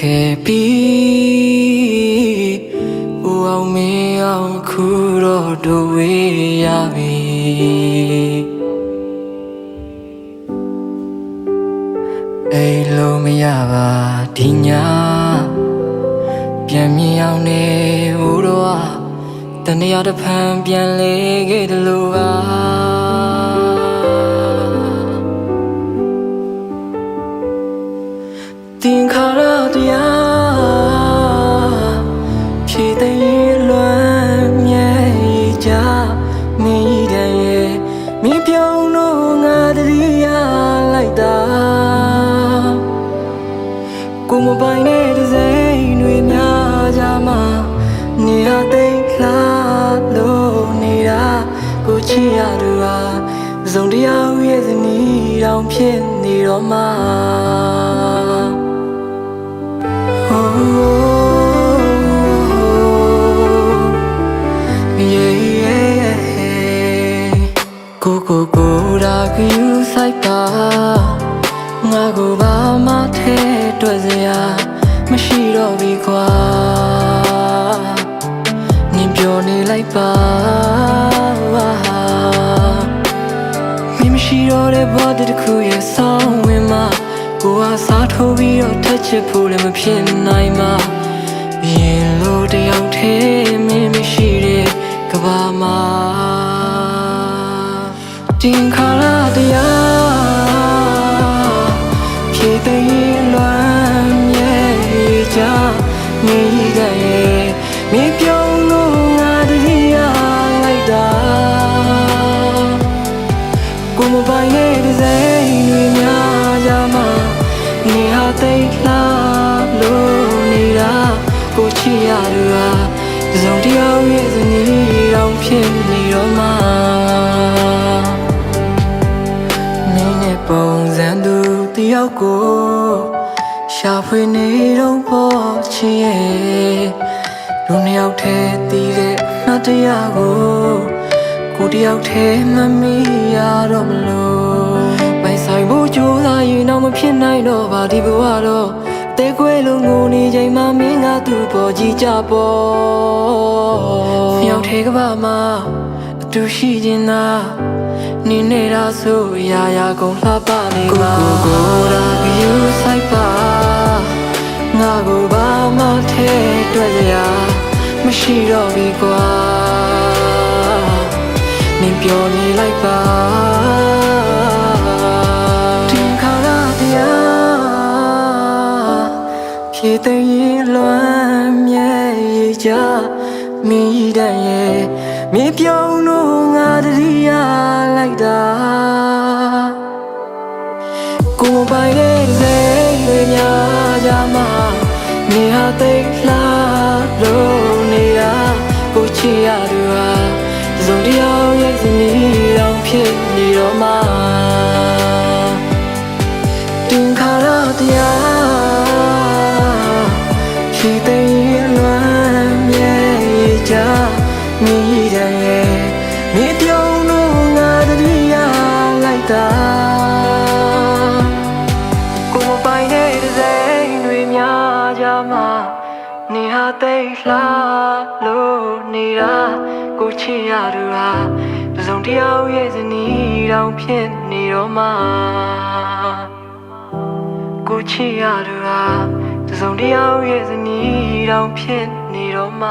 ခဲ့ပြီဦးအောင်မင်းအောင်ခုတော့တို့ဝေးရပြီအိမ်လို့မရပါဒီညပြန်မြင်အောင်နေဦးတော့တနေ့ရတစ်ဖန်ပြန်လေခဲ့တယ်လို့ပါတင်ခါရတရားဖြည့်သိလွမ်းမြဲကြမိတဲ့ရဲ့မိပြုံးတော့ငါတည်းရလိုက်တာကိုမပိုင်တဲ့တစ်စိမ်တွေများကြမှာနေရသိလှလို့နေတာကိုချစ်ရသူဟာစုံတရားရဲ့ဇနီးတောင်ဖြစ်နေတော့မှကိုရာကယူဆိုင်ပါငါကိုဘာမှထဲတွေ့စရာမရှိတော့ပြီကွာနင်ပြောနေလိုက်ပါမင်းမရှိတော့တဲ့ဘာတစ်ခုရဲ့ဆောင်းဝင်မှာကိုဟာစားထိုးပြီးတော့ထက်ချစ်ဖို့လည်းမဖြစ်နိုင်မှာရင်လို့တယောက်တည်းမင်းမရှိတဲ့ကဘာမှာတင်ခါရတရားဖြည့်သိလွမ်းမြဲကြမိတဲ့ရဲ့မိပြုံးလို့ငါတည်းရလိုက်တာကိုမပိုင်တဲ့ဒီစိမ်တွေများကြမှာနေဟာသိလှလို့နေတာကိုချစ်ရသူဟာစုံတရားရဲ့ဇနီးတောင်ဖြစ်နေတော့မှပုံစံသူတယောက်ကိုရှာဖွေနေတော့ပေါ်ချင်ရဲ့လူနှစ်ယောက်တည်းတည်တဲ့အမှတ်တရကိုတယောက်တည်းမမီရတော့မလို့ပိုင်ဆိုင်ဖို့ကြိုးစားရင်တော့မဖြစ်နိုင်တော့ပါဒီဘဝတော့တဲခွဲလုံးငိုနေချိန်မှမင်းကသူ့ပေါ်ကြည့်ကြပေါ်မြောက်ထဲကဘာမှာအတူရှိခြင်းသာနေနေတာဆိုရာကုန်လှပနေမှာကိုရာကယူဆိုင်ပါငါကိုဘာမှထဲတွေ့စရာမရှိတော့ပြီကွာနင်ပြောနေလိုက်ပါတင်ခါရတရားဖြည့်သိလွမ်းမြဲကြမိတဲ့ရဲ့မိပြုံးတော့ငါတည်းရလိုက်တာကိုပိုင်တဲ့စိတ်တွေများကြမှာနေဟာသိလှလို့နေတာကိုချစ်ရသူဟာစုံတရားရဲ့ဇနီးတောင်ဖြစ်နေတော့မှတင်ခါရတရားဖြည့်သိလွမ်းမြဲကြမိတဲ့ရဲ့မိပြုံးလို့ငါတည်းရလိုက်တာကိုမပိုင်တဲ့စိမ်တွေများကြမှာနေဟာသိလှလို့နေတာကိုချစ်ရသူဟာစုံတရားရဲ့ဇနီးတောင်ဖြစ်နေတော့မှကိုချစ်ရသူဟာစုံတရားရဲ့ဇနီးတောင်ဖြစ်နေတော့မှ